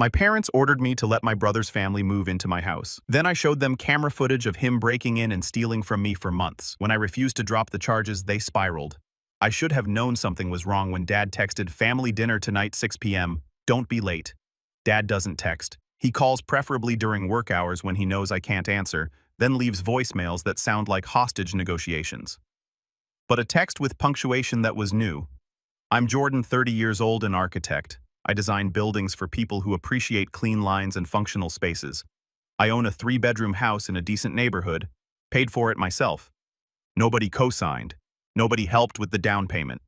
My parents ordered me to let my brother's family move into my house. Then I showed them camera footage of him breaking in and stealing from me for months. When I refused to drop the charges, they spiraled. I should have known something was wrong when Dad texted, "Family dinner tonight 6 p.m. Don't be late." Dad doesn't text. He calls preferably during work hours when he knows I can't answer, then leaves voicemails that sound like hostage negotiations. But a text with punctuation that was new. "I'm Jordan, 30 years old and architect. I design buildings for people who appreciate clean lines and functional spaces. I own a 3-bedroom house in a decent neighborhood, paid for it myself. Nobody co-signed. Nobody helped with the down payment.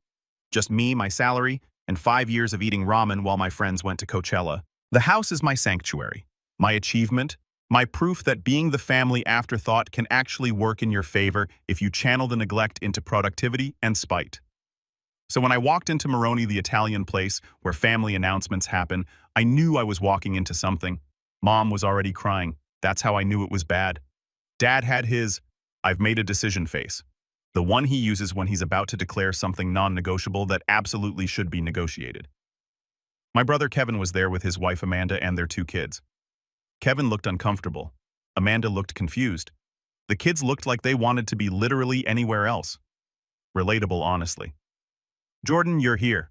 Just me, my salary, and 5 years of eating ramen while my friends went to Coachella. The house is my sanctuary, my achievement, my proof that being the family afterthought can actually work in your favor if you channel the neglect into productivity and spite." So when I walked into Maroni, the Italian place where family announcements happen, I knew I was walking into something. Mom was already crying. That's how I knew it was bad. Dad had his "I've made a decision" face. The one he uses when he's about to declare something non-negotiable that absolutely should be negotiated. My brother Kevin was there with his wife Amanda and their 2 kids. Kevin looked uncomfortable. Amanda looked confused. The kids looked like they wanted to be literally anywhere else. Relatable, honestly. "Jordan, you're here."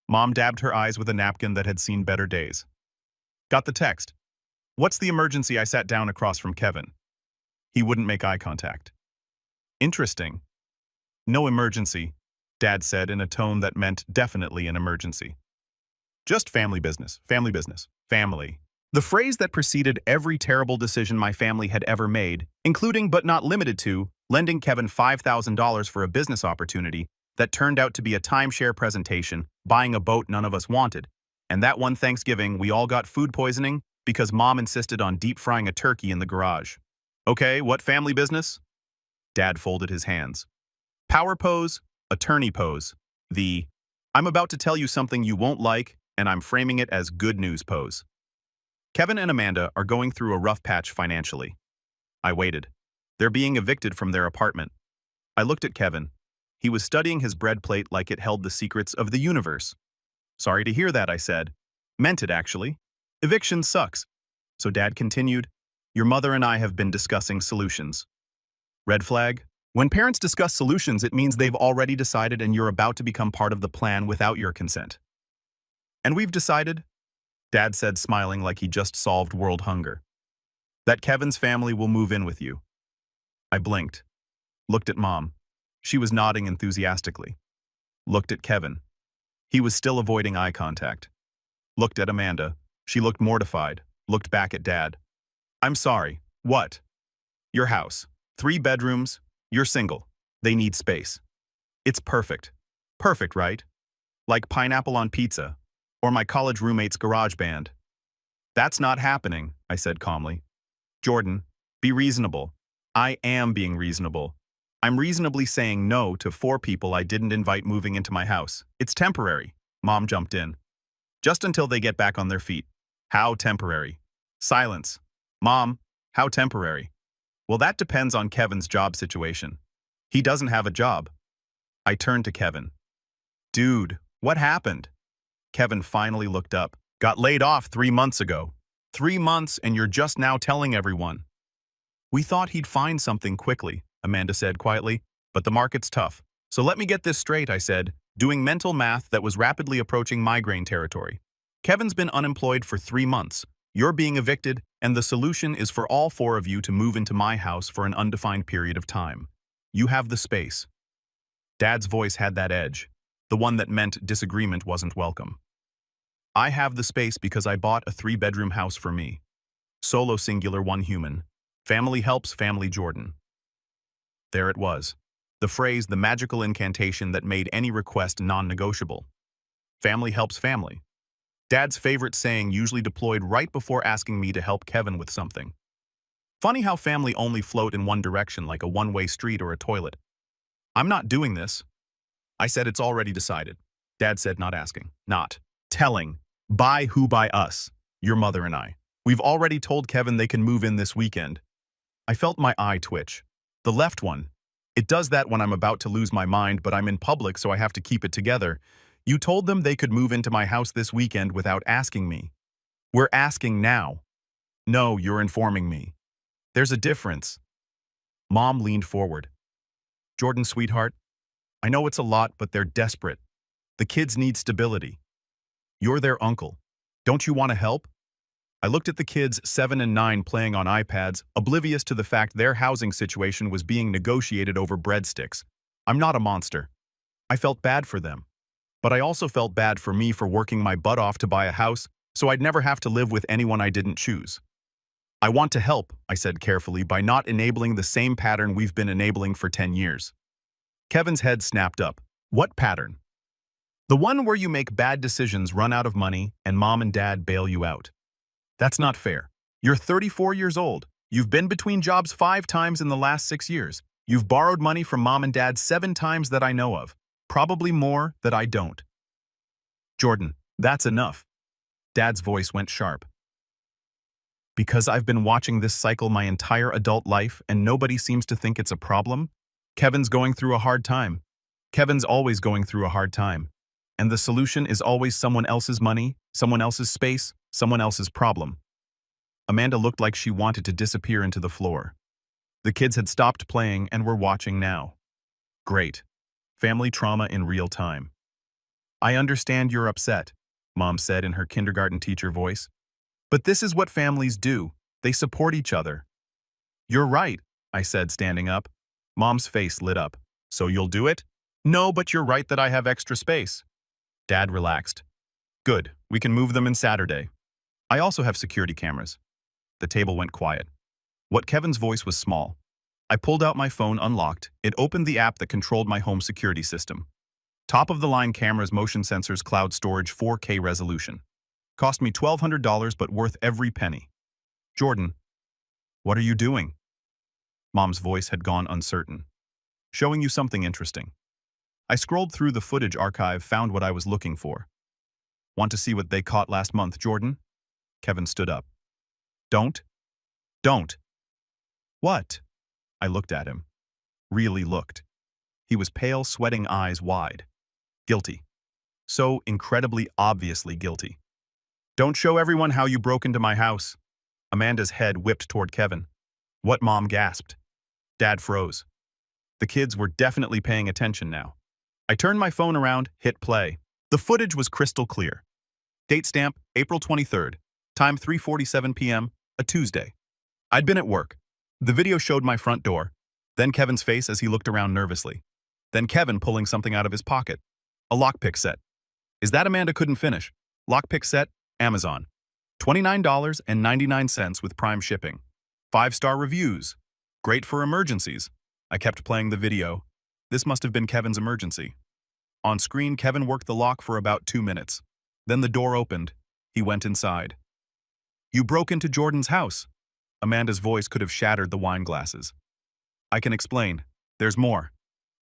Mom dabbed her eyes with a napkin that had seen better days. "Got the text." "What's the emergency?" I sat down across from Kevin. He wouldn't make eye contact. "Interesting." "No emergency," Dad said in a tone that meant definitely an emergency. "Just family business, family business, family." The phrase that preceded every terrible decision my family had ever made, including but not limited to lending Kevin $5,000 for a business opportunity that turned out to be a timeshare presentation, buying a boat none of us wanted, and that one Thanksgiving we all got food poisoning because Mom insisted on deep frying a turkey in the garage. "Okay, what family business?" Dad folded his hands. "Power pose, attorney pose. The I'm about to tell you something you won't like, and I'm framing it as good news pose. Kevin and Amanda are going through a rough patch financially." I waited. They're being evicted from their apartment. I looked at Kevin. He was studying his bread plate like it held the secrets of the universe. "Sorry to hear that," I said. "Meant it, actually. Eviction sucks." So Dad continued, "Your mother and I have been discussing solutions." Red flag? When parents discuss solutions, it means they've already decided and you're about to become part of the plan without your consent. "And we've decided," Dad said, smiling like he just solved world hunger, "that Kevin's family will move in with you." I blinked. Looked at Mom. She was nodding enthusiastically. Looked at Kevin. He was still avoiding eye contact. Looked at Amanda. She looked mortified. Looked back at Dad. "I'm sorry. What?" "Your house. 3 bedrooms. You're single. They need space." "It's perfect." "Perfect, right? Like pineapple on pizza. Or my college roommate's garage band." "That's not happening," I said calmly. "Jordan, be reasonable." "I am being reasonable. I'm reasonably saying no to 4 people I didn't invite moving into my house. It's temporary." Mom jumped in. "Just until they get back on their feet." "How temporary?" Silence. "Mom, how temporary?" "Well, that depends on Kevin's job situation. He doesn't have a job." I turned to Kevin. "Dude, what happened?" Kevin finally looked up. "Got laid off 3 months ago." 3 months and you're just now telling everyone." "We thought he'd find something quickly," Amanda said quietly, "but the market's tough." "So let me get this straight," I said, doing mental math that was rapidly approaching migraine territory. "Kevin's been unemployed for 3 months. You're being evicted, and the solution is for all 4 of you to move into my house for an undefined period of time. You have the space." Dad's voice had that edge, the one that meant disagreement wasn't welcome. "I have the space because I bought a 3-bedroom house for me. Solo singular 1 human. Family helps family Jordan." There it was. The phrase, the magical incantation that made any request non-negotiable. Family helps family. Dad's favorite saying usually deployed right before asking me to help Kevin with something. Funny how family only float in one direction like a one-way street or a toilet. "I'm not doing this." I said it's already decided. Dad said not asking. Not telling. "By who? By us. Your mother and I. We've already told Kevin they can move in this weekend." I felt my eye twitch. The left one. It does that when I'm about to lose my mind, but I'm in public, so I have to keep it together. "You told them they could move into my house this weekend without asking me." We're asking now. No, you're informing me. There's a difference. Mom leaned forward. Jordan, sweetheart, I know it's a lot, but they're desperate. The kids need stability. You're their uncle. Don't you want to help? I looked at the kids 7 and 9 playing on iPads, oblivious to the fact their housing situation was being negotiated over breadsticks. I'm not a monster. I felt bad for them. But I also felt bad for me for working my butt off to buy a house, so I'd never have to live with anyone I didn't choose. I want to help, I said carefully, by not enabling the same pattern we've been enabling for 10 years. Kevin's head snapped up. What pattern? The one where you make bad decisions, run out of money, and mom and dad bail you out. That's not fair. You're 34 years old. You've been between jobs 5 times in the last 6 years. You've borrowed money from mom and dad 7 times that I know of. Probably more that I don't. Jordan, that's enough. Dad's voice went sharp. Because I've been watching this cycle my entire adult life and nobody seems to think it's a problem? Kevin's going through a hard time. Kevin's always going through a hard time. And the solution is always someone else's money, someone else's space, someone else's problem. Amanda looked like she wanted to disappear into the floor. The kids had stopped playing and were watching now. Great. Family trauma in real time. I understand you're upset, Mom said in her kindergarten teacher voice. But this is what families do. They support each other. You're right, I said, standing up. Mom's face lit up. So you'll do it? No, but you're right that I have extra space. Dad relaxed. Good, we can move them in Saturday. I also have security cameras. The table went quiet. What Kevin's voice was small. I pulled out my phone unlocked. It opened the app that controlled my home security system. Top-of-the-line cameras, motion sensors, cloud storage, 4K resolution. Cost me $1,200 but worth every penny. Jordan, what are you doing? Mom's voice had gone uncertain. Showing you something interesting. I scrolled through the footage archive, found what I was looking for. Want to see what they caught last month, Jordan? Kevin stood up. Don't. What? I looked at him. Really looked. He was pale, sweating, eyes wide. Guilty. So incredibly obviously guilty. Don't show everyone how you broke into my house. Amanda's head whipped toward Kevin. What? Mom gasped. Dad froze. The kids were definitely paying attention now. I turned my phone around, hit play. The footage was crystal clear. Date stamp, April 23rd. Time 3:47 p.m., a Tuesday. I'd been at work. The video showed my front door, then Kevin's face as he looked around nervously. Then Kevin pulling something out of his pocket. A lockpick set. Is that? Amanda couldn't finish. Lockpick set, Amazon. $29.99 with Prime shipping. 5-star reviews. Great for emergencies. I kept playing the video. This must have been Kevin's emergency. On screen, Kevin worked the lock for about 2 minutes. Then the door opened. He went inside. You broke into Jordan's house. Amanda's voice could have shattered the wine glasses. I can explain. There's more.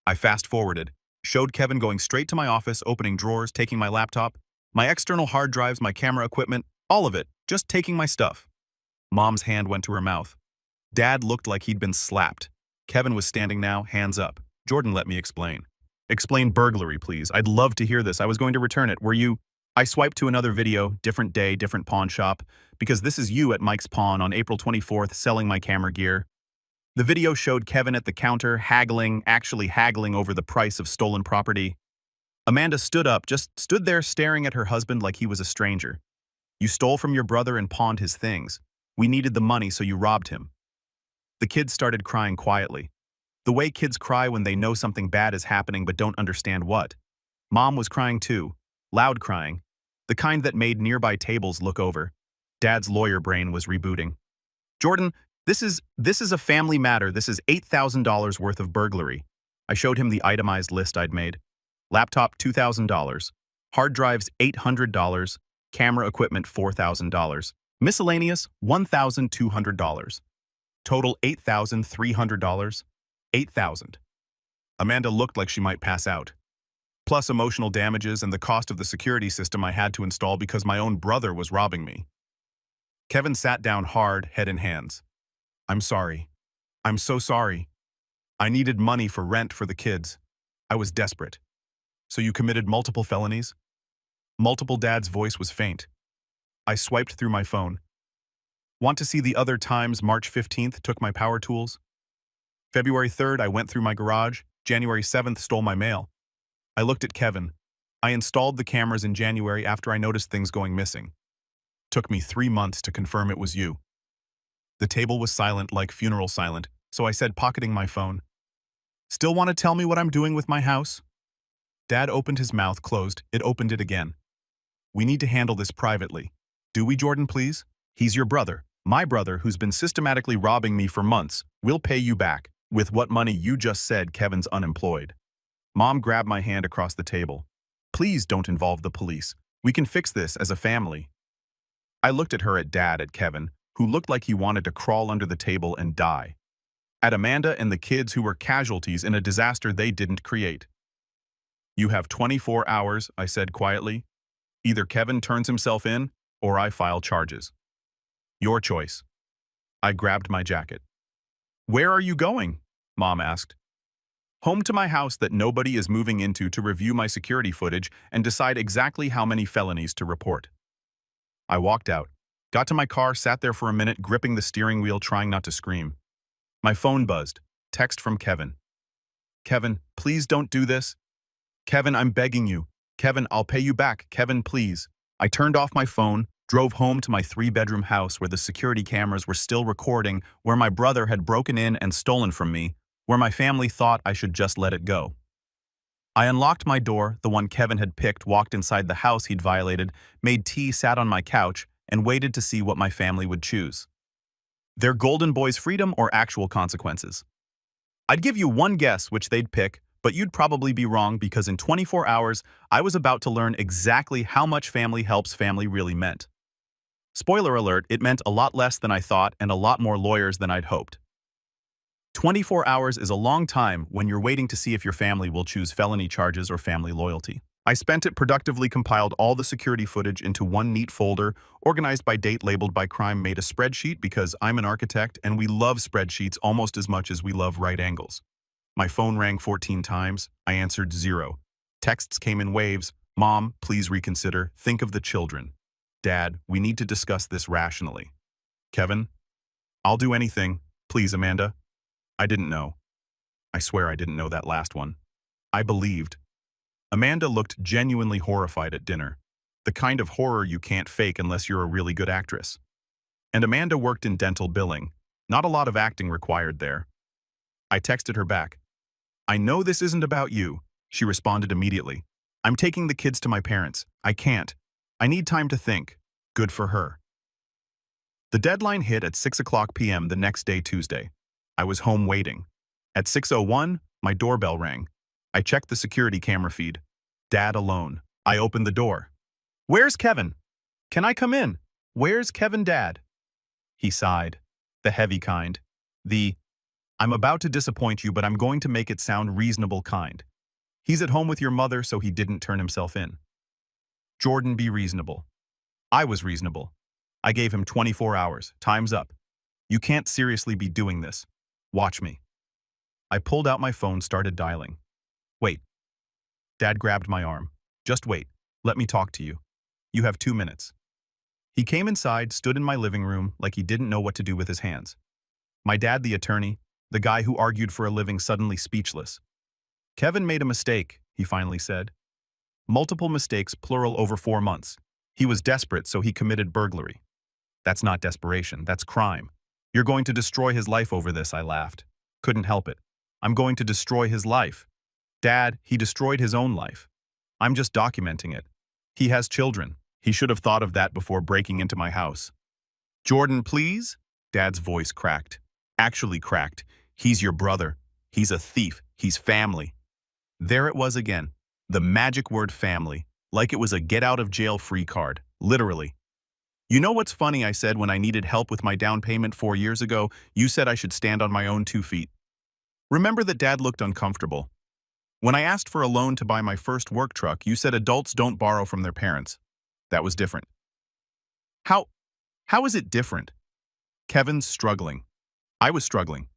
I fast-forwarded, showed Kevin going straight to my office, opening drawers, taking my laptop, my external hard drives, my camera equipment, all of it, just taking my stuff. Mom's hand went to her mouth. Dad looked like he'd been slapped. Kevin was standing now, hands up. Jordan, let me explain. Explain burglary, please. I'd love to hear this. I was going to return it. Were you? I swiped to another video, different day, different pawn shop, because this is you at Mike's Pawn on April 24th selling my camera gear. The video showed Kevin at the counter, actually haggling over the price of stolen property. Amanda stood up, just stood there staring at her husband like he was a stranger. You stole from your brother and pawned his things. We needed the money, so you robbed him. The kids started crying quietly. The way kids cry when they know something bad is happening but don't understand what. Mom was crying too, loud crying, the kind that made nearby tables look over. Dad's lawyer brain was rebooting. Jordan, this is a family matter. This is $8,000 worth of burglary. I showed him the itemized list I'd made. Laptop, $2,000. Hard drives, $800. Camera equipment, $4,000. Miscellaneous, $1,200. Total, $8,300. $8,000. Amanda looked like she might pass out. Plus emotional damages and the cost of the security system I had to install because my own brother was robbing me. Kevin sat down hard, head in hands. I'm sorry. I'm so sorry. I needed money for rent for the kids. I was desperate. So you committed multiple felonies? Multiple. Dad's voice was faint. I swiped through my phone. Want to see the other times March 15th took my power tools? February 3rd, I went through my garage. January 7th, stole my mail. I looked at Kevin. I installed the cameras in January after I noticed things going missing. Took me 3 months to confirm it was you. The table was silent, like funeral silent, so I said, pocketing my phone. Still want to tell me what I'm doing with my house? Dad opened his mouth, closed, it opened it again. We need to handle this privately. Do we, Jordan, please? He's your brother, my brother, who's been systematically robbing me for months. We'll pay you back. With what money you just said Kevin's unemployed. Mom grabbed my hand across the table. Please don't involve the police. We can fix this as a family. I looked at her, at Dad, at Kevin, who looked like he wanted to crawl under the table and die. At Amanda and the kids who were casualties in a disaster they didn't create. You have 24 hours, I said quietly. Either Kevin turns himself in, or I file charges. Your choice. I grabbed my jacket. Where are you going? Mom asked. Home to my house that nobody is moving into to review my security footage and decide exactly how many felonies to report. I walked out, got to my car, sat there for a minute, gripping the steering wheel, trying not to scream. My phone buzzed. Text from Kevin. Kevin, please don't do this. Kevin, I'm begging you. Kevin, I'll pay you back. Kevin, please. I turned off my phone, drove home to my 3-bedroom house where the security cameras were still recording, where my brother had broken in and stolen from me, where my family thought I should just let it go. I unlocked my door, the one Kevin had picked, walked inside the house he'd violated, made tea, sat on my couch, and waited to see what my family would choose. Their golden boy's freedom or actual consequences. I'd give you one guess which they'd pick, but you'd probably be wrong, because in 24 hours, I was about to learn exactly how much family helps family really meant. Spoiler alert, it meant a lot less than I thought and a lot more lawyers than I'd hoped. 24 hours is a long time when you're waiting to see if your family will choose felony charges or family loyalty. I spent it productively, compiled all the security footage into one neat folder, organized by date, labeled by crime, made a spreadsheet because I'm an architect and we love spreadsheets almost as much as we love right angles. My phone rang 14 times. I answered 0. Texts came in waves. Mom, please reconsider. Think of the children. Dad, we need to discuss this rationally. Kevin, I'll do anything. Please, Amanda. I didn't know. I swear I didn't know that last one. I believed. Amanda looked genuinely horrified at dinner. The kind of horror you can't fake unless you're a really good actress. And Amanda worked in dental billing. Not a lot of acting required there. I texted her back. I know this isn't about you. She responded immediately. I'm taking the kids to my parents. I can't. I need time to think. Good for her. The deadline hit at 6:00 p.m. the next day, Tuesday. I was home waiting. At 6:01, my doorbell rang. I checked the security camera feed. Dad alone. I opened the door. Where's Kevin? Can I come in? Where's Kevin, Dad? He sighed. The heavy kind. I'm about to disappoint you, but I'm going to make it sound reasonable kind. He's at home with your mother, so he didn't turn himself in. Jordan, be reasonable. I was reasonable. I gave him 24 hours. Time's up. You can't seriously be doing this. Watch me. I pulled out my phone, started dialing. Wait. Dad grabbed my arm. Just wait. Let me talk to you. You have 2 minutes. He came inside, stood in my living room like he didn't know what to do with his hands. My dad, the attorney, the guy who argued for a living, suddenly speechless. Kevin made a mistake, he finally said. Multiple mistakes, plural, over 4 months. He was desperate, so he committed burglary. That's not desperation, that's crime. You're going to destroy his life over this, I laughed. Couldn't help it. I'm going to destroy his life. Dad, he destroyed his own life. I'm just documenting it. He has children. He should have thought of that before breaking into my house. Jordan, please? Dad's voice cracked. Actually cracked. He's your brother. He's a thief. He's family. There it was again. The magic word family. Like it was a get-out-of-jail-free card. Literally. You know what's funny, I said when I needed help with my down payment 4 years ago, you said I should stand on my own 2 feet. Remember that Dad looked uncomfortable. When I asked for a loan to buy my first work truck, you said adults don't borrow from their parents. That was different. How is it different? Kevin's struggling. I was struggling.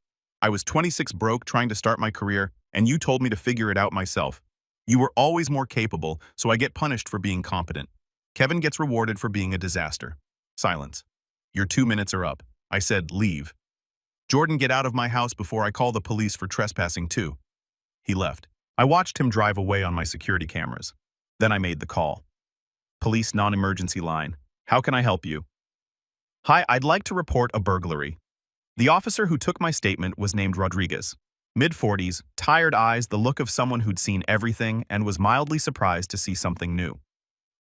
I was 26, broke, trying to start my career, and you told me to figure it out myself. You were always more capable, so I get punished for being competent. Kevin gets rewarded for being a disaster. Silence. Your 2 minutes are up. I said, leave. Jordan, get out of my house before I call the police for trespassing too. He left. I watched him drive away on my security cameras. Then I made the call. Police non-emergency line. How can I help you? Hi, I'd like to report a burglary. The officer who took my statement was named Rodriguez. Mid-40s, tired eyes, the look of someone who'd seen everything and was mildly surprised to see something new.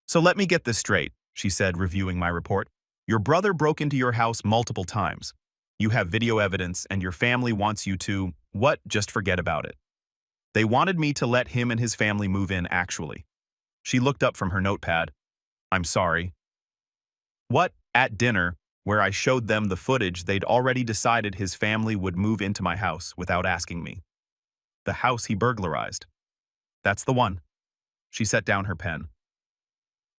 So let me get this straight, she said, reviewing my report. Your brother broke into your house multiple times. You have video evidence and your family wants you to, what, just forget about it. They wanted me to let him and his family move in, actually. She looked up from her notepad. I'm sorry. What? At dinner, where I showed them the footage, they'd already decided his family would move into my house without asking me. The house he burglarized. That's the one. She set down her pen.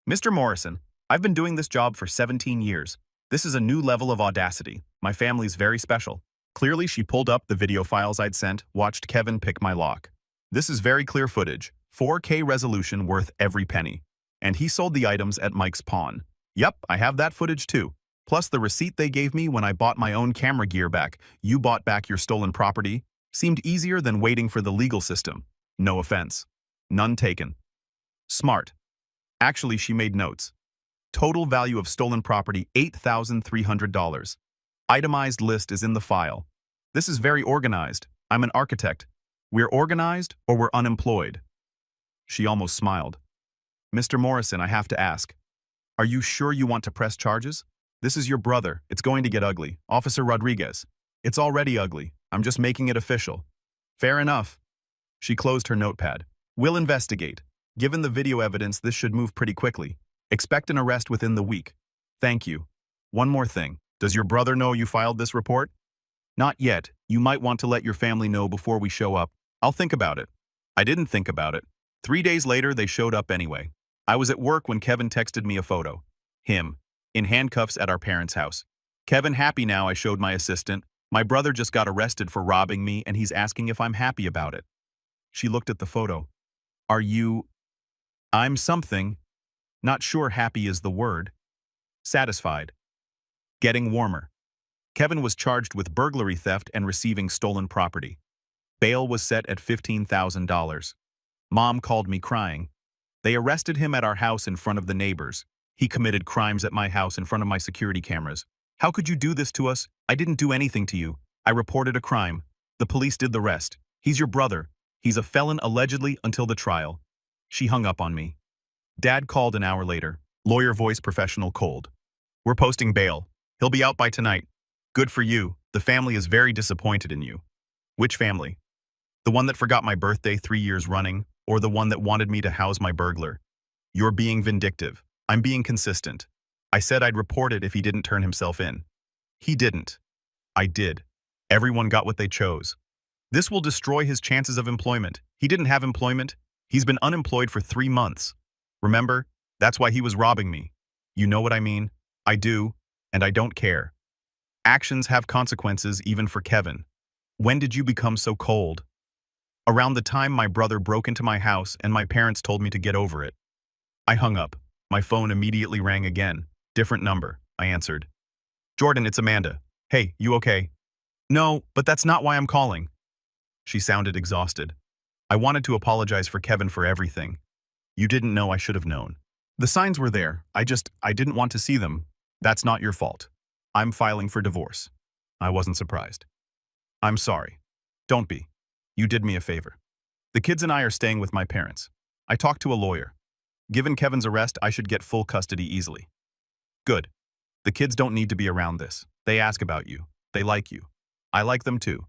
Mr. Morrison, I've been doing this job for 17 years. This is a new level of audacity. My family's very special. Clearly, she pulled up the video files I'd sent, watched Kevin pick my lock. This is very clear footage, 4K resolution worth every penny. And he sold the items at Mike's Pawn. Yep, I have that footage too. Plus the receipt they gave me when I bought my own camera gear back. You bought back your stolen property. Seemed easier than waiting for the legal system. No offense. None taken. Smart. Actually, she made notes. Total value of stolen property, $8,300. Itemized list is in the file. This is very organized. I'm an architect. We're organized or we're unemployed. She almost smiled. Mr. Morrison, I have to ask. Are you sure you want to press charges? This is your brother. It's going to get ugly. Officer Rodriguez. It's already ugly. I'm just making it official. Fair enough. She closed her notepad. We'll investigate. Given the video evidence, this should move pretty quickly. Expect an arrest within the week. Thank you. One more thing. Does your brother know you filed this report? Not yet. You might want to let your family know before we show up. I'll think about it. I didn't think about it. 3 days later, they showed up anyway. I was at work when Kevin texted me a photo. Him. In handcuffs at our parents' house. Kevin, happy now, I showed my assistant. My brother just got arrested for robbing me and he's asking if I'm happy about it. She looked at the photo. Are you... I'm something. Not sure happy is the word. Satisfied. Getting warmer. Kevin was charged with burglary theft and receiving stolen property. Bail was set at $15,000. Mom called me crying. They arrested him at our house in front of the neighbors. He committed crimes at my house in front of my security cameras. How could you do this to us? I didn't do anything to you. I reported a crime. The police did the rest. He's your brother. He's a felon allegedly until the trial. She hung up on me. Dad called an hour later. Lawyer voice, professional, cold. We're posting bail. He'll be out by tonight. Good for you. The family is very disappointed in you. Which family? The one that forgot my birthday 3 years running, or the one that wanted me to house my burglar? You're being vindictive. I'm being consistent. I said I'd report it if he didn't turn himself in. He didn't. I did. Everyone got what they chose. This will destroy his chances of employment. He didn't have employment. He's been unemployed for 3 months. Remember? That's why he was robbing me. You know what I mean? I do, and I don't care. Actions have consequences even for Kevin. When did you become so cold? Around the time my brother broke into my house and my parents told me to get over it. I hung up. My phone immediately rang again. Different number. I answered. Jordan, it's Amanda. Hey, you okay? No, but that's not why I'm calling. She sounded exhausted. I wanted to apologize for Kevin for everything. You didn't know, I should have known. The signs were there. I didn't want to see them. That's not your fault. I'm filing for divorce. I wasn't surprised. I'm sorry. Don't be. You did me a favor. The kids and I are staying with my parents. I talked to a lawyer. Given Kevin's arrest, I should get full custody easily. Good. The kids don't need to be around this. They ask about you. They like you. I like them too.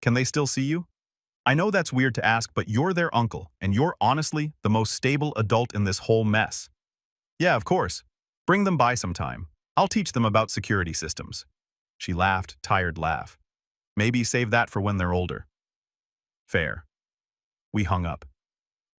Can they still see you? I know that's weird to ask, but you're their uncle, and you're honestly the most stable adult in this whole mess. Yeah, of course. Bring them by sometime. I'll teach them about security systems. She laughed, tired laugh. Maybe save that for when they're older. Fair. We hung up.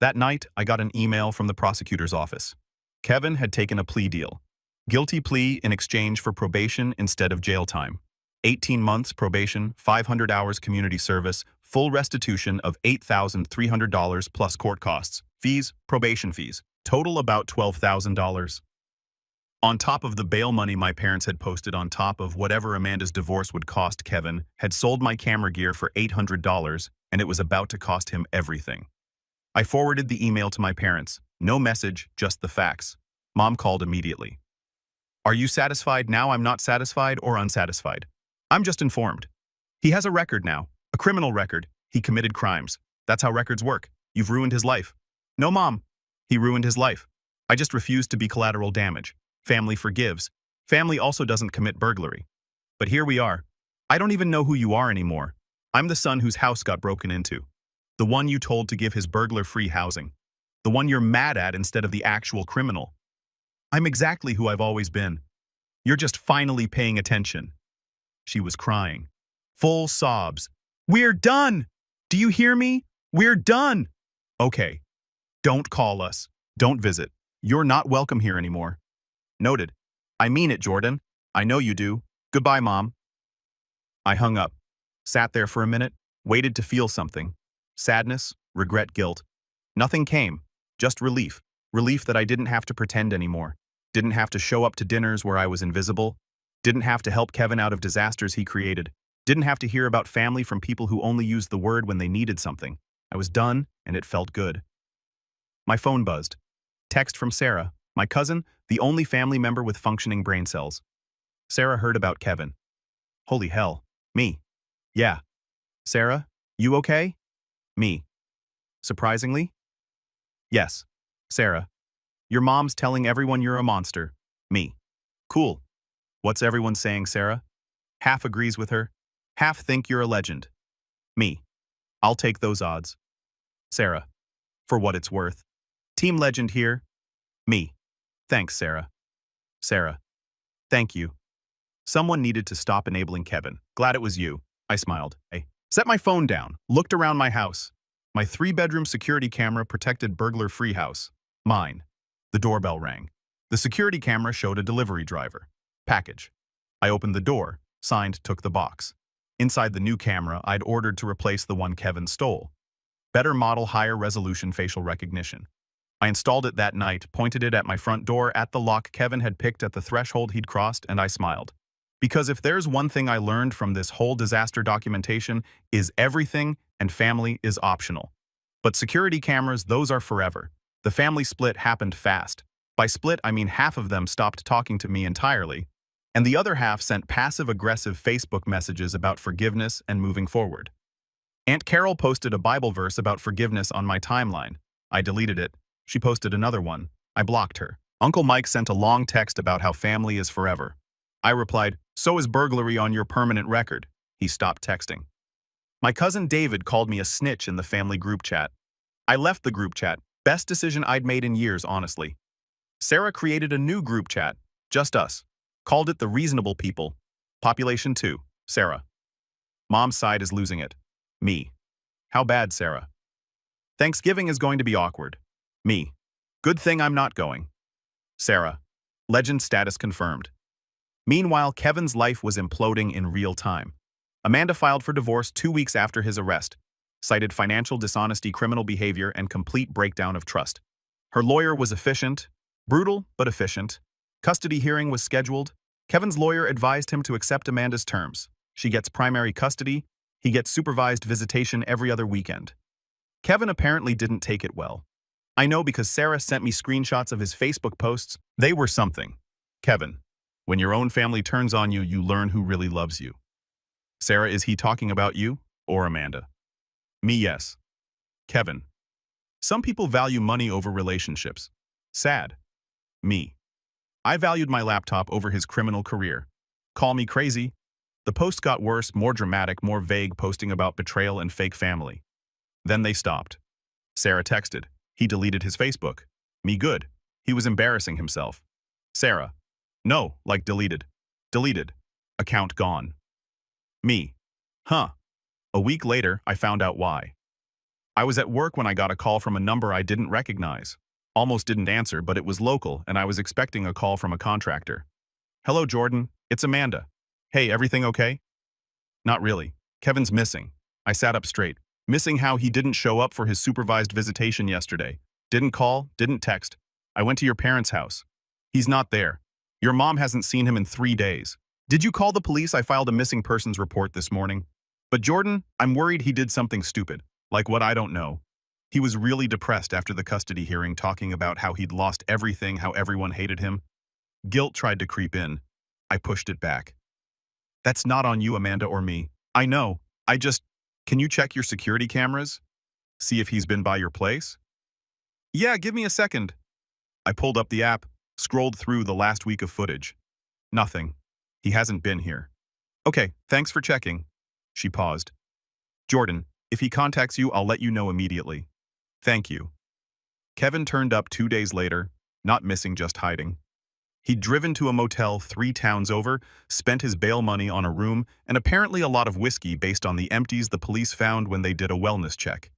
That night, I got an email from the prosecutor's office. Kevin had taken a plea deal. Guilty plea in exchange for probation instead of jail time. 18 months probation, 500 hours community service, full restitution of $8,300 plus court costs, fees, probation fees. Total about $12,000. On top of the bail money my parents had posted on top of whatever Amanda's divorce would cost Kevin, had sold my camera gear for $800, and it was about to cost him everything. I forwarded the email to my parents. No message, just the facts. Mom called immediately. Are you satisfied now I'm not satisfied or unsatisfied? I'm just informed. He has a record now, a criminal record. He committed crimes. That's how records work. You've ruined his life. No, Mom. He ruined his life. I just refuse to be collateral damage. Family forgives. Family also doesn't commit burglary. But here we are. I don't even know who you are anymore. I'm the son whose house got broken into. The one you told to give his burglar-free housing. The one you're mad at instead of the actual criminal. I'm exactly who I've always been. You're just finally paying attention. She was crying. Full sobs. We're done! Do you hear me? We're done! Okay. Don't call us. Don't visit. You're not welcome here anymore. Noted. I mean it, Jordan. I know you do. Goodbye, Mom. I hung up. Sat there for a minute. Waited to feel something. Sadness, regret, guilt. Nothing came. Just relief. Relief that I didn't have to pretend anymore. Didn't have to show up to dinners where I was invisible. Didn't have to help Kevin out of disasters he created. Didn't have to hear about family from people who only used the word when they needed something. I was done, and it felt good. My phone buzzed. Text from Sarah, my cousin, the only family member with functioning brain cells. Sarah heard about Kevin. Holy hell. Me. Yeah. Sarah, you okay? Me. Surprisingly? Yes. Sarah. Your mom's telling everyone you're a monster. Me. Cool. What's everyone saying, Sarah? Half agrees with her. Half think you're a legend. Me. I'll take those odds. Sarah. For what it's worth. Team legend here. Me. Thanks, Sarah. Sarah. Thank you. Someone needed to stop enabling Kevin. Glad it was you. I smiled. I set my phone down, looked around my house. My 3-bedroom security camera protected burglar-free house. Mine. The doorbell rang. The security camera showed a delivery driver. Package. I opened the door. Signed, took the box. Inside the new camera, I'd ordered to replace the one Kevin stole. Better model, higher resolution facial recognition. I installed it that night, pointed it at my front door at the lock Kevin had picked at the threshold he'd crossed, and I smiled. Because if there's one thing I learned from this whole disaster documentation is everything and family is optional. But security cameras, those are forever. The family split happened fast. By split, I mean half of them stopped talking to me entirely, and the other half sent passive-aggressive Facebook messages about forgiveness and moving forward. Aunt Carol posted a Bible verse about forgiveness on my timeline. I deleted it. She posted another one. I blocked her. Uncle Mike sent a long text about how family is forever. I replied, so is burglary on your permanent record. He stopped texting. My cousin David called me a snitch in the family group chat. I left the group chat. Best decision I'd made in years, honestly. Sarah created a new group chat. Just us. Called it the Reasonable People. Population 2. Sarah. Mom's side is losing it. Me. How bad, Sarah? Thanksgiving is going to be awkward. Me. Good thing I'm not going. Sarah. Legend status confirmed. Meanwhile, Kevin's life was imploding in real time. Amanda filed for divorce 2 weeks after his arrest, cited financial dishonesty, criminal behavior, and complete breakdown of trust. Her lawyer was efficient, brutal but efficient. Custody hearing was scheduled. Kevin's lawyer advised him to accept Amanda's terms. She gets primary custody. He gets supervised visitation every other weekend. Kevin apparently didn't take it well. I know because Sarah sent me screenshots of his Facebook posts. They were something. Kevin, when your own family turns on you, you learn who really loves you. Sarah, is he talking about you or Amanda? Me, yes. Kevin. Some people value money over relationships. Sad. Me. I valued my laptop over his criminal career. Call me crazy. The post got worse, more dramatic, more vague, posting about betrayal and fake family. Then they stopped. Sarah texted. He deleted his Facebook. Me, good. He was embarrassing himself. Sarah. No, like deleted. Deleted. Account gone. Me. Huh. A week later, I found out why. I was at work when I got a call from a number I didn't recognize. Almost didn't answer, but it was local, and I was expecting a call from a contractor. Hello, Jordan. It's Amanda. Hey, everything okay? Not really. Kevin's missing. I sat up straight. Missing how he didn't show up for his supervised visitation yesterday. Didn't call, didn't text. I went to your parents' house. He's not there. Your mom hasn't seen him in 3 days. Did you call the police? I filed a missing persons report this morning. But Jordan, I'm worried he did something stupid. Like what? I don't know. He was really depressed after the custody hearing, talking about how he'd lost everything, how everyone hated him. Guilt tried to creep in. I pushed it back. That's not on you, Amanda, or me. I know. Can you check your security cameras? See if he's been by your place? Yeah, give me a second. I pulled up the app, scrolled through the last week of footage. Nothing. He hasn't been here. Okay, thanks for checking. She paused. Jordan, if he contacts you, I'll let you know immediately. Thank you. Kevin turned up 2 days later, not missing, just hiding. He'd driven to a motel 3 towns over, spent his bail money on a room, and apparently a lot of whiskey based on the empties the police found when they did a wellness check.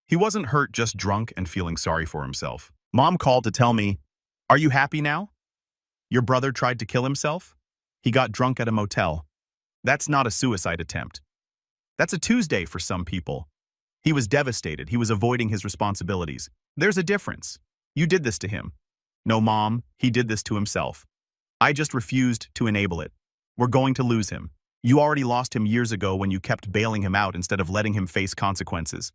He wasn't hurt, just drunk and feeling sorry for himself. Mom called to tell me, "Are you happy now? Your brother tried to kill himself? He got drunk at a motel. That's not a suicide attempt. That's a Tuesday for some people. He was devastated. He was avoiding his responsibilities. There's a difference. You did this to him. No, Mom, he did this to himself. I just refused to enable it. We're going to lose him. You already lost him years ago when you kept bailing him out instead of letting him face consequences.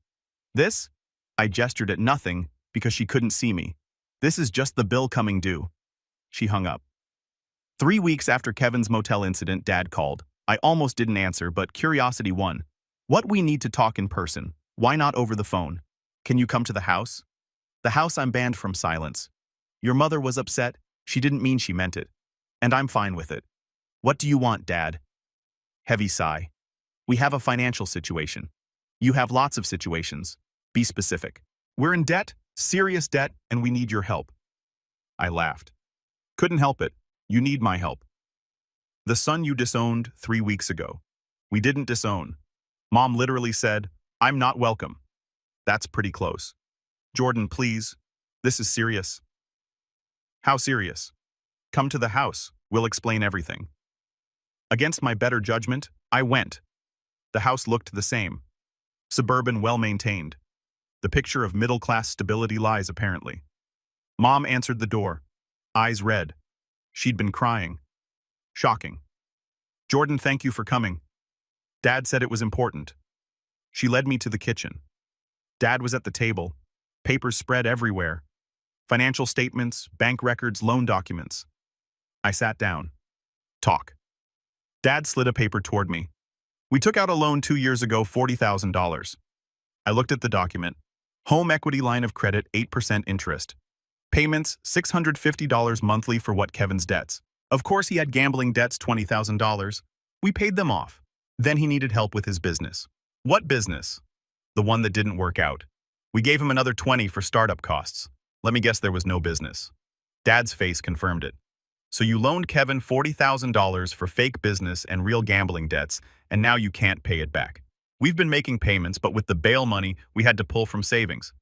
This?" I gestured at nothing because she couldn't see me. "This is just the bill coming due." She hung up. 3 weeks after Kevin's motel incident, Dad called. I almost didn't answer, but curiosity won. "What? We need to talk in person. Why not over the phone? Can you come to the house?" "The house? I'm banned from silence. Your mother was upset. She didn't mean she meant it. And I'm fine with it." "What do you want, Dad?" Heavy sigh. "We have a financial situation. You have lots of situations. Be specific." "We're in debt, serious debt, and we need your help." I laughed. "Couldn't help it. You need my help. The son you disowned 3 weeks ago. We didn't disown. Mom literally said, 'I'm not welcome.' That's pretty close. Jordan, please. This is serious." "How serious?" "Come to the house. We'll explain everything." Against my better judgment, I went. The house looked the same. Suburban, well-maintained. The picture of middle-class stability lies, apparently. Mom answered the door, eyes red. She'd been crying. Shocking. "Jordan, thank you for coming. Dad said it was important." She led me to the kitchen. Dad was at the table. Papers spread everywhere. Financial statements, bank records, loan documents. I sat down. "Talk." Dad slid a paper toward me. "We took out a loan 2 years ago, $40,000. I looked at the document. Home equity line of credit, 8% interest. Payments, $650 monthly for what Kevin's debts. Of course, he had gambling debts, $20,000. We paid them off. Then he needed help with his business." "What business?" "The one that didn't work out. We gave him another $20 for startup costs. Let me guess, there was no business." Dad's face confirmed it. "So you loaned Kevin $40,000 for fake business and real gambling debts, and now you can't pay it back. We've been making payments, but with the bail money, we had to pull from savings."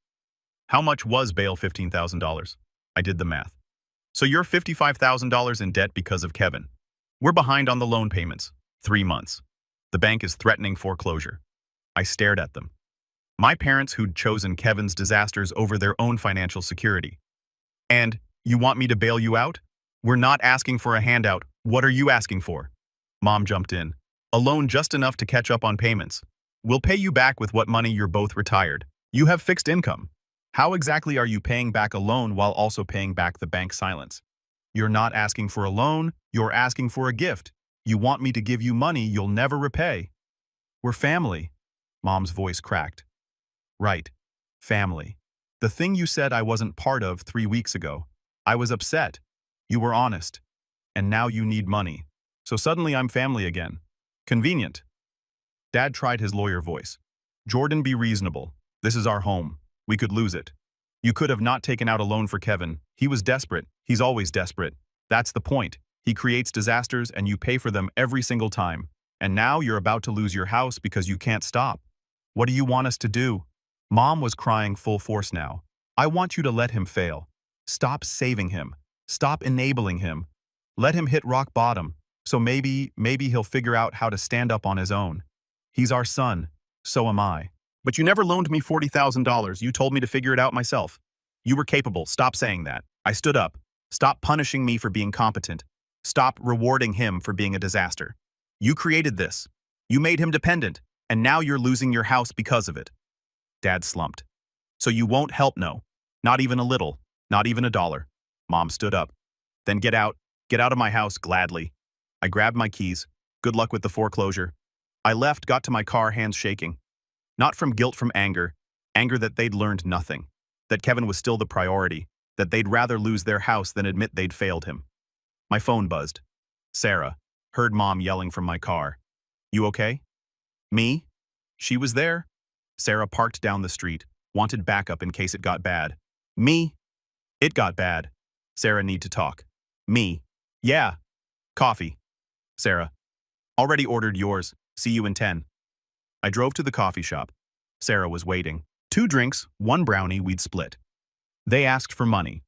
"How much was bail?" $15,000. I did the math. "So you're $55,000 in debt because of Kevin. We're behind on the loan payments. 3 months. The bank is threatening foreclosure." I stared at them. My parents who'd chosen Kevin's disasters over their own financial security. "And you want me to bail you out? We're not asking for a handout. What are you asking for?" Mom jumped in. "A loan just enough to catch up on payments. We'll pay you back with what money. You're both retired. You have fixed income. How exactly are you paying back a loan while also paying back the bank silence? You're not asking for a loan, you're asking for a gift. You want me to give you money you'll never repay." "We're family." Mom's voice cracked. "Right. Family. The thing you said I wasn't part of 3 weeks ago. I was upset. You were honest. And now you need money. So suddenly I'm family again. Convenient." Dad tried his lawyer voice. "Jordan, be reasonable. This is our home. We could lose it. You could have not taken out a loan for Kevin. He was desperate. He's always desperate. That's the point. He creates disasters and you pay for them every single time. And now you're about to lose your house because you can't stop. What do you want us to do?" Mom was crying full force now. "I want you to let him fail. Stop saving him. Stop enabling him. Let him hit rock bottom. So maybe he'll figure out how to stand up on his own. He's our son. So am I. But you never loaned me $40,000. You told me to figure it out myself. You were capable. Stop saying that." I stood up. "Stop punishing me for being competent. Stop rewarding him for being a disaster. You created this. You made him dependent, and now you're losing your house because of it. Dad slumped. So you won't help, no? Not even a little. Not even $1. Mom stood up. Then get out. Get out of my house, gladly. I grabbed my keys. Good luck with the foreclosure. I left, got to my car, hands shaking. Not from guilt, from anger. Anger that they'd learned nothing. That Kevin was still the priority. That they'd rather lose their house than admit they'd failed him. My phone buzzed. Sarah. Heard Mom yelling from my car. You okay? Me? She was there. Sarah parked down the street. Wanted backup in case it got bad. Me? It got bad. Sarah, need to talk. Me? Yeah. Coffee. Sarah. Already ordered yours. See you in 10. I drove to the coffee shop. Sarah was waiting. 2 drinks, 1 brownie, we'd split. They asked for money.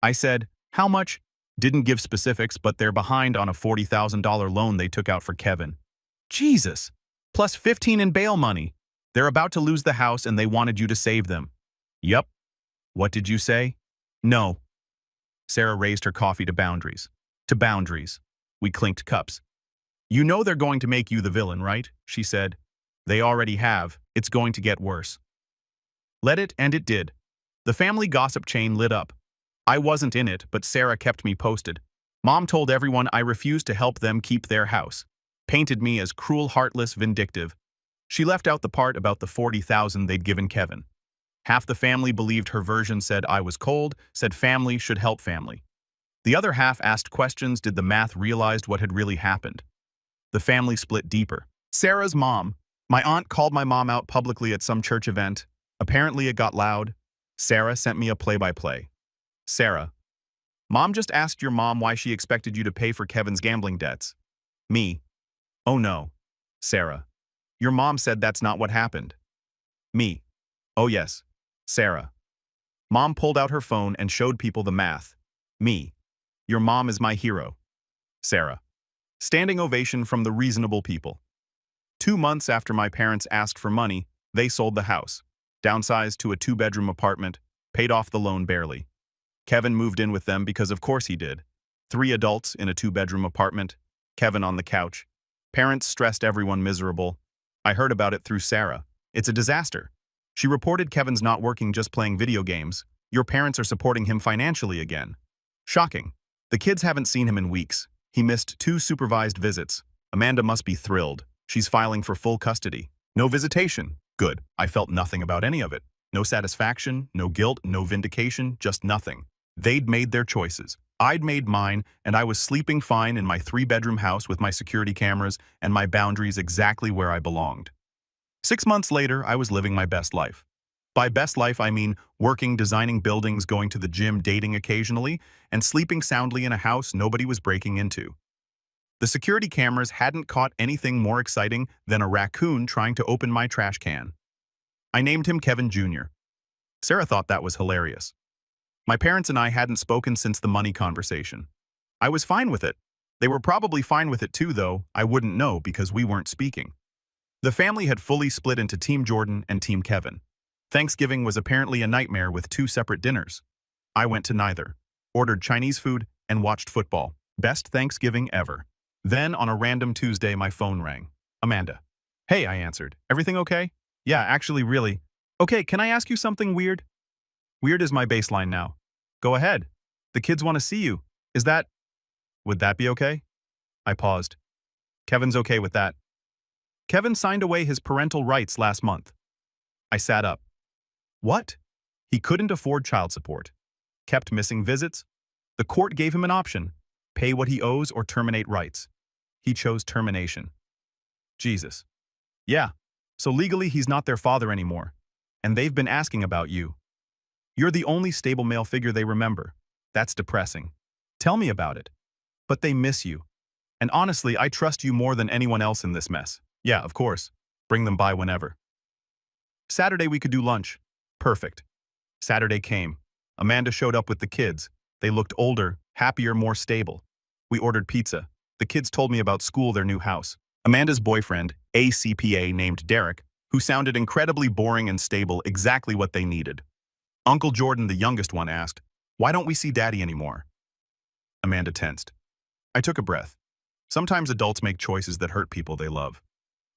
I said, how much? Didn't give specifics, but they're behind on a $40,000 loan they took out for Kevin. Jesus! Plus 15 in bail money. They're about to lose the house and they wanted you to save them. Yup. What did you say? No. Sarah raised her coffee to boundaries. To boundaries. We clinked cups. You know they're going to make you the villain, right? She said. They already have. It's going to get worse. Let it, and it did. The family gossip chain lit up. I wasn't in it, but Sarah kept me posted. Mom told everyone I refused to help them keep their house. Painted me as cruel, heartless, vindictive. She left out the part about the $40,000 they'd given Kevin. Half the family believed her version, said I was cold, said family should help family. The other half asked questions, did the math, realized what had really happened. The family split deeper. Sarah's mom. My aunt called my mom out publicly at some church event. Apparently it got loud. Sarah sent me a play-by-play. Sarah. Mom just asked your mom why she expected you to pay for Kevin's gambling debts. Me. Oh no. Sarah. Your mom said that's not what happened. Me. Oh yes. Sarah. Mom pulled out her phone and showed people the math. Me. Your mom is my hero. Sarah. Standing ovation from the reasonable people. 2 months after my parents asked for money, they sold the house. Downsized to a 2-bedroom apartment, paid off the loan barely. Kevin moved in with them because of course he did. 3 adults in a 2-bedroom apartment, Kevin on the couch. Parents stressed everyone miserable. I heard about it through Sarah. It's a disaster. She reported Kevin's not working, just playing video games. Your parents are supporting him financially again. Shocking. The kids haven't seen him in weeks. He missed 2 supervised visits. Amanda must be thrilled. She's filing for full custody. No visitation. Good. I felt nothing about any of it. No satisfaction, no guilt, no vindication, just nothing. They'd made their choices. I'd made mine, and I was sleeping fine in my 3-bedroom house with my security cameras and my boundaries exactly where I belonged. 6 months later, I was living my best life. By best life, I mean working, designing buildings, going to the gym, dating occasionally, and sleeping soundly in a house nobody was breaking into. The security cameras hadn't caught anything more exciting than a raccoon trying to open my trash can. I named him Kevin Jr. Sarah thought that was hilarious. My parents and I hadn't spoken since the money conversation. I was fine with it. They were probably fine with it too, though I wouldn't know because we weren't speaking. The family had fully split into Team Jordan and Team Kevin. Thanksgiving was apparently a nightmare with 2 separate dinners. I went to neither, ordered Chinese food, and watched football. Best Thanksgiving ever. Then, on a random Tuesday, my phone rang. Amanda. Hey, I answered. Everything okay? Yeah, actually, really. Okay, can I ask you something weird? Weird is my baseline now. Go ahead. The kids want to see you. Is that... Would that be okay? I paused. Kevin's okay with that. Kevin signed away his parental rights last month. I sat up. What? He couldn't afford child support. Kept missing visits. The court gave him an option. Pay what he owes or terminate rights. He chose termination. Jesus. Yeah. So legally he's not their father anymore. And they've been asking about you. You're the only stable male figure they remember. That's depressing. Tell me about it. But they miss you. And honestly, I trust you more than anyone else in this mess. Yeah, of course. Bring them by whenever. Saturday we could do lunch. Perfect. Saturday came. Amanda showed up with the kids. They looked older, happier, more stable. We ordered pizza. The kids told me about school, their new house. Amanda's boyfriend, a CPA named Derek, who sounded incredibly boring and stable, exactly what they needed. Uncle Jordan, the youngest one, asked, "Why don't we see Daddy anymore?" Amanda tensed. I took a breath. Sometimes adults make choices that hurt people they love.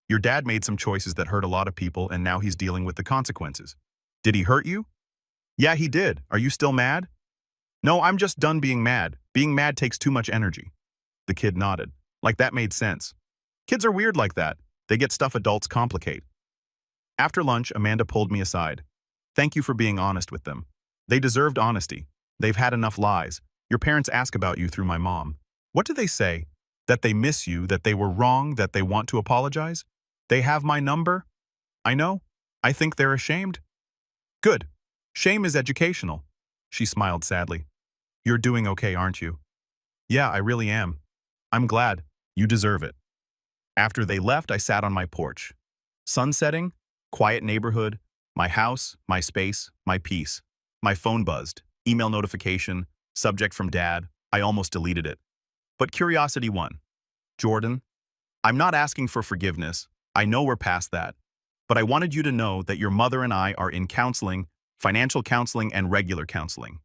Your dad made some choices that hurt a lot of people, and now he's dealing with the consequences. Did he hurt you? Yeah, he did. Are you still mad? No, I'm just done being mad. Being mad takes too much energy. The kid nodded. Like that made sense. Kids are weird like that. They get stuff adults complicate. After lunch, Amanda pulled me aside. Thank you for being honest with them. They deserved honesty. They've had enough lies. Your parents ask about you through my mom. What do they say? That they miss you, that they were wrong, that they want to apologize? They have my number? I know. I think they're ashamed. Good. Shame is educational. She smiled sadly. You're doing okay, aren't you? Yeah, I really am. I'm glad. You deserve it. After they left, I sat on my porch. Sun setting, quiet neighborhood, my house, my space, my peace. My phone buzzed. Email notification, subject from Dad. I almost deleted it. But curiosity won. Jordan, I'm not asking for forgiveness. I know we're past that. But I wanted you to know that your mother and I are in counseling, financial counseling, and regular counseling.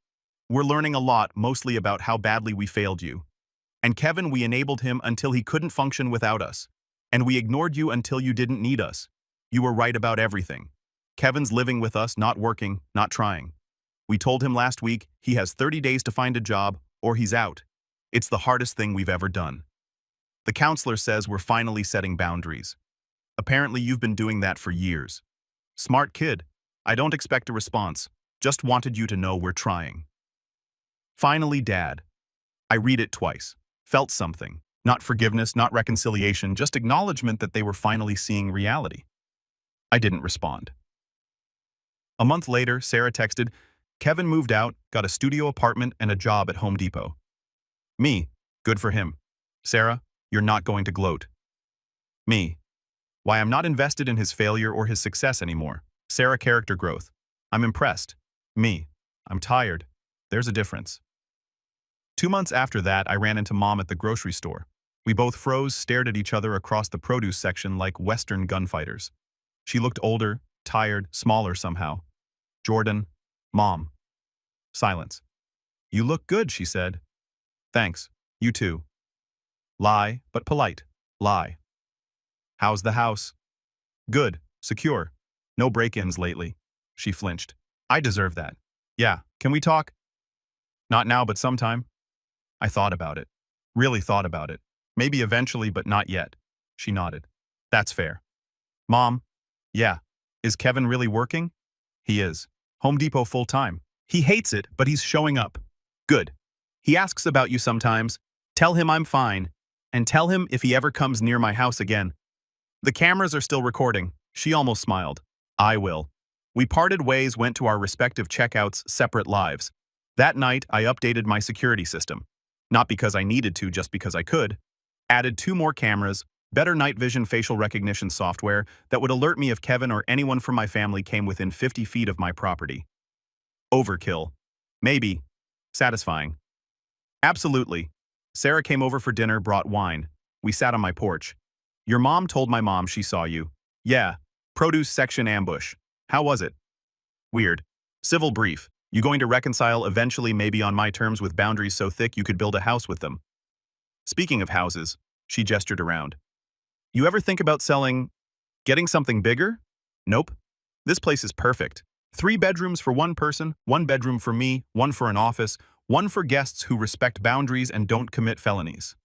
We're learning a lot, mostly about how badly we failed you. And Kevin, we enabled him until he couldn't function without us. And we ignored you until you didn't need us. You were right about everything. Kevin's living with us, not working, not trying. We told him last week he has 30 days to find a job, or he's out. It's the hardest thing we've ever done. The counselor says we're finally setting boundaries. Apparently you've been doing that for years. Smart kid. I don't expect a response. Just wanted you to know we're trying. Finally, Dad. I read it twice. Felt something. Not forgiveness, not reconciliation, just acknowledgement that they were finally seeing reality. I didn't respond. A month later, Sarah texted, Kevin moved out, got a studio apartment and a job at Home Depot. Me, good for him. Sarah, you're not going to gloat. Me, why I'm not invested in his failure or his success anymore. Sarah, character growth. I'm impressed. Me, I'm tired. There's a difference. 2 months after that, I ran into Mom at the grocery store. We both froze, stared at each other across the produce section like Western gunfighters. She looked older, tired, smaller somehow. Jordan, Mom. Silence. You look good, she said. Thanks. You too. Lie, but polite. Lie. How's the house? Good. Secure. No break-ins lately. She flinched. I deserve that. Yeah. Can we talk? Not now, but sometime. I thought about it. Really thought about it. Maybe eventually, but not yet. She nodded. That's fair. Mom? Yeah. Is Kevin really working? He is. Home Depot full-time. He hates it, but he's showing up. Good. He asks about you sometimes. Tell him I'm fine. And tell him if he ever comes near my house again. The cameras are still recording. She almost smiled. I will. We parted ways, went to our respective checkouts, separate lives. That night, I updated my security system. Not because I needed to, just because I could. Added 2 more cameras, better night vision facial recognition software that would alert me if Kevin or anyone from my family came within 50 feet of my property. Overkill. Maybe. Satisfying. Absolutely. Sarah came over for dinner, brought wine. We sat on my porch. Your mom told my mom she saw you. Yeah. Produce section ambush. How was it? Weird. Civil brief. You going to reconcile eventually, maybe on my terms, with boundaries so thick you could build a house with them. Speaking of houses, she gestured around. You ever think about selling, getting something bigger? Nope. This place is perfect. 3 bedrooms for 1 person, 1 bedroom for me, 1 for an office, 1 for guests who respect boundaries and don't commit felonies.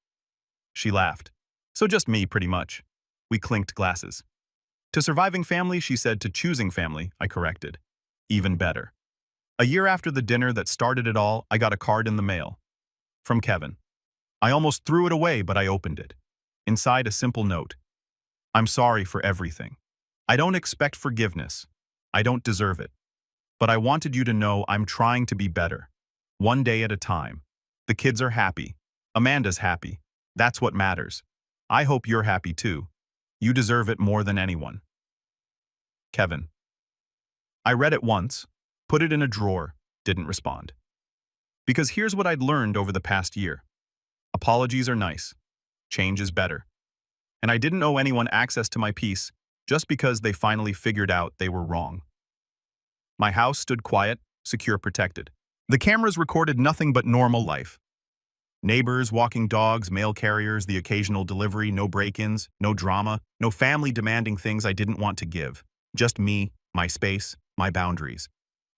She laughed. So just me, pretty much. We clinked glasses. To surviving family, she said. To choosing family, I corrected. Even better. A year after the dinner that started it all, I got a card in the mail. From Kevin. I almost threw it away, but I opened it. Inside, a simple note. I'm sorry for everything. I don't expect forgiveness. I don't deserve it. But I wanted you to know I'm trying to be better. 1 day at a time. The kids are happy. Amanda's happy. That's what matters. I hope you're happy too. You deserve it more than anyone. Kevin. I read it once, put it in a drawer, didn't respond. Because here's what I'd learned over the past year. Apologies are nice. Change is better. And I didn't owe anyone access to my peace just because they finally figured out they were wrong. My house stood quiet, secure, protected. The cameras recorded nothing but normal life. Neighbors, walking dogs, mail carriers, the occasional delivery, no break-ins, no drama, no family demanding things I didn't want to give. Just me, my space, my boundaries.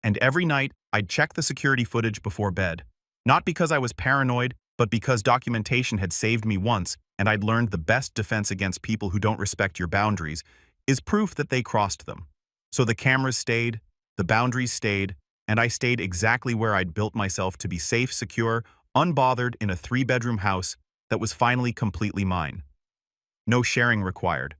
And every night, I'd check the security footage before bed. Not because I was paranoid, but because documentation had saved me once, and I'd learned the best defense against people who don't respect your boundaries is proof that they crossed them. So the cameras stayed, the boundaries stayed, and I stayed exactly where I'd built myself to be safe, secure, unbothered in a 3-bedroom house that was finally completely mine. No sharing required.